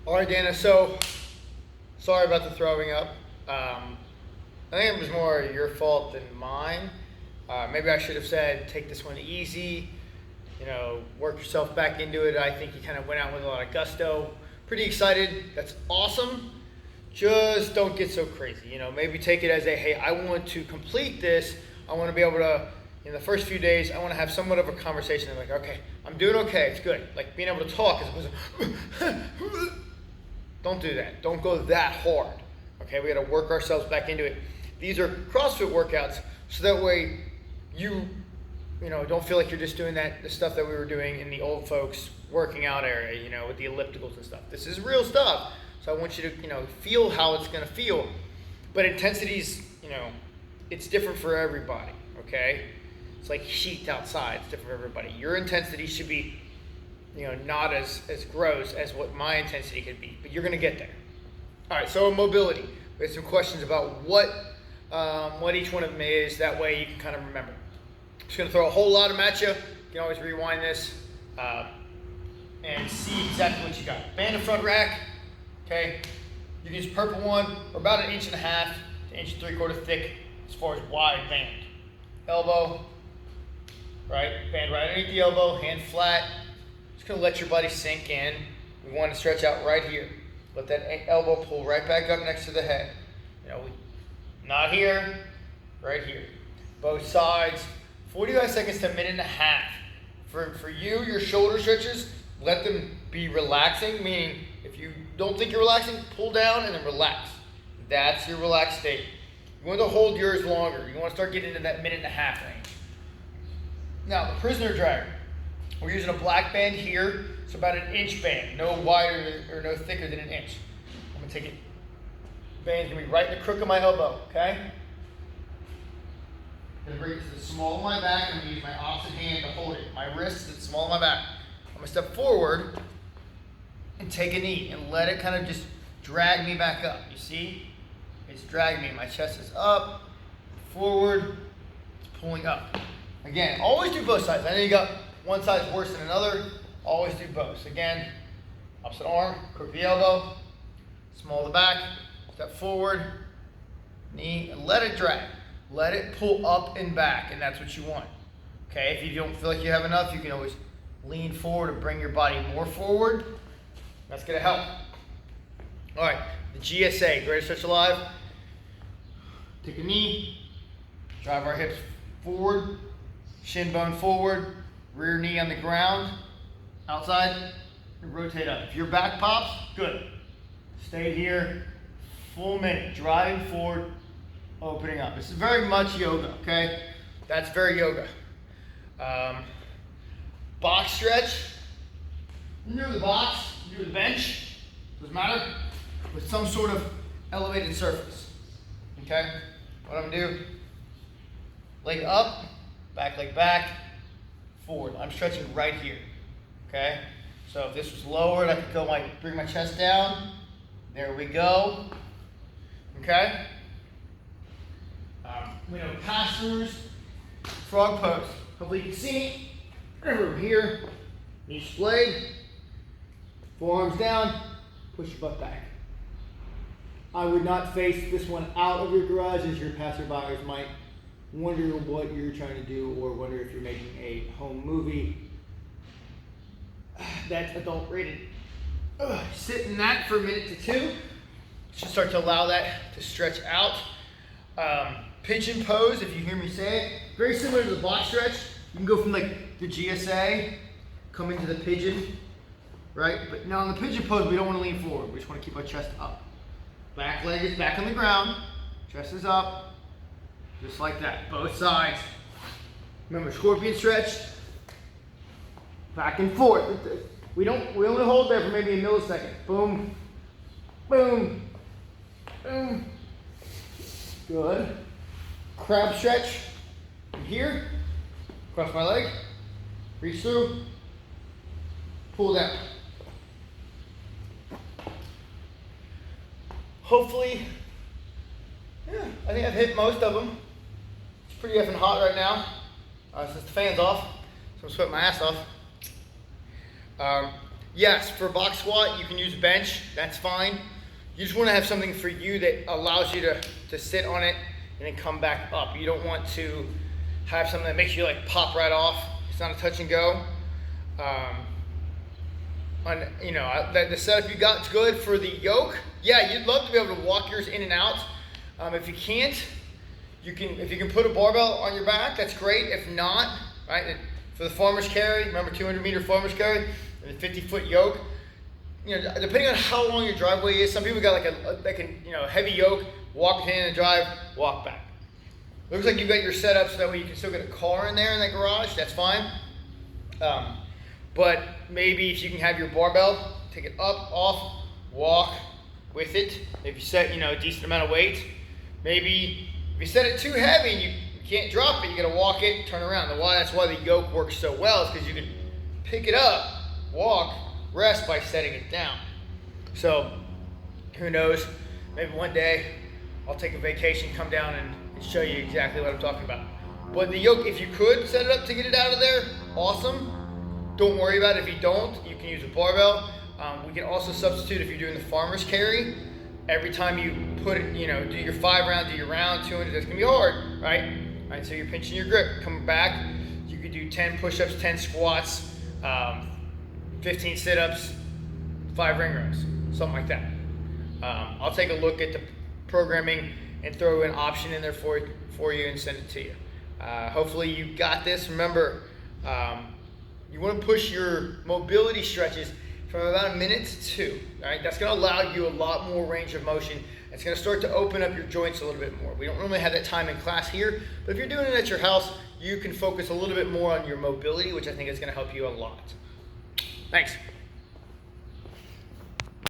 All right, Dana, so sorry about the throwing up. I think it was more your fault than mine. Maybe I should have said, take this one easy, work yourself back into it. I think you kind of went out with a lot of gusto. Pretty excited. That's awesome. Just don't get so crazy. Maybe take it as hey, I want to complete this. I want to be able to, in the first few days, I want to have somewhat of a conversation. I'm like, okay, I'm doing okay. It's good. Like being able to talk as opposed to, don't do that. Don't go that hard. Okay, we got to work ourselves back into it. These are CrossFit workouts, so that way you don't feel like you're just doing the stuff that we were doing in the old folks working out area, with the ellipticals and stuff. This is real stuff. So I want you to, feel how it's going to feel. But intensities, it's different for everybody, okay? It's like heat outside. It's different for everybody. Your intensity should be, not as gross as what my intensity could be. But you're going to get there. All right, so mobility. We have some questions about what each one of them is. That way you can kind of remember. I'm just going to throw a whole lot of them at you. You can always rewind this and see exactly what you got. Band of front rack. Okay, you can use purple one, or about 1.5 inches to 1 3/4 thick as far as wide band. Elbow, right? Band right underneath the elbow, hand flat. Just gonna let your body sink in. We want to stretch out right here. Let that elbow pull right back up next to the head. Not here, right here. Both sides. 45 seconds to 1.5 minutes. For you, your shoulder stretches, let them be relaxing, meaning if you don't think you're relaxing, pull down and then relax. That's your relaxed state. You want to hold yours longer. You want to start getting into that 1.5 minute range. Now, the prisoner dragger. We're using a black band here. It's about 1 inch band, no wider or no thicker than 1 inch. I'm going to take it. Band's going to be right in the crook of my elbow, okay? I'm going to bring it to the small of my back. I'm going to use my opposite hand to hold it. My wrist is the small of my back. I'm going to step forward and take a knee and let it kind of just drag me back up. You see? It's dragging me. My chest is up, forward, it's pulling up. Again, always do both sides. I know you got one side's worse than another. Always do both. Again, opposite arm, crook the elbow, small of the back, step forward, knee, and let it drag. Let it pull up and back, and that's what you want. Okay, if you don't feel like you have enough, you can always lean forward and bring your body more forward. That's going to help. All right, the GSA, Greatest Stretch Alive. Take a knee, drive our hips forward, shin bone forward, rear knee on the ground, outside, and rotate up. If your back pops, good. Stay here, full minute, driving forward, opening up. This is very much yoga, okay? That's very yoga. Box stretch. Near the box, near the bench, doesn't matter, with some sort of elevated surface. Okay? What I'm gonna do, leg up, leg back, forward. I'm stretching right here. Okay? So if this was lowered, I could go bring my chest down. There we go. Okay? We know pass-throughs, frog pose. Hopefully you can see me. Over here, knee splayed. Forearms down, push your butt back. I would not face this one out of your garage, as your passerbyers might wonder what you're trying to do or wonder if you're making a home movie. That's adult rated. Sit in that for 1 to 2 minutes. Just start to allow that to stretch out. Pigeon pose, if you hear me say it, very similar to the box stretch. You can go from the GSA, come into the pigeon. Right? But now in the pigeon pose, we don't want to lean forward. We just want to keep our chest up. Back leg is back on the ground. Chest is up. Just like that. Both sides. Remember, scorpion stretch. Back and forth. We only hold there for maybe a millisecond. Boom. Boom. Boom. Good. Crab stretch. From here. Cross my leg. Reach through. Pull down. Hopefully, I think I've hit most of them. It's pretty effing hot right now since the fan's off, so I'm sweating my ass off. Yes, for box squat, you can use bench, that's fine. You just wanna have something for you that allows you to sit on it and then come back up. You don't want to have something that makes you like pop right off. It's not a touch and go. The setup you got is good for the yoke. Yeah, you'd love to be able to walk yours in and out. If you can't, if you can put a barbell on your back, that's great. If not, right, for the farmer's carry, remember 200-meter farmer's carry and the 50-foot yoke. Depending on how long your driveway is, some people got like a heavy yoke, walk in and drive, walk back. Looks like you got your setup so that way you can still get a car in there in that garage. That's fine. But maybe if you can have your barbell, take it up, off, walk with it. If you set a decent amount of weight, maybe if you set it too heavy and you can't drop it, you gotta walk it, turn around. That's why the yoke works so well, is because you can pick it up, walk, rest by setting it down. So who knows, maybe one day I'll take a vacation, come down and show you exactly what I'm talking about. But the yoke, if you could set it up to get it out of there, awesome. Don't worry about it. If you don't, you can use a barbell. We can also substitute if you're doing the farmer's carry. Every time you put it, do your 5 round, do your round, 200, that's gonna be hard, right? All right, so you're pinching your grip, coming back. You could do 10 push-ups, 10 squats, 15 sit-ups, 5 ring rows, something like that. I'll take a look at the programming and throw an option in there for you and send it to you. Hopefully you got this. Remember, you want to push your mobility stretches from about 1 minute to 2. All right, that's going to allow you a lot more range of motion. It's going to start to open up your joints a little bit more. We don't normally have that time in class here, but if you're doing it at your house, you can focus a little bit more on your mobility, which I think is going to help you a lot. Thanks.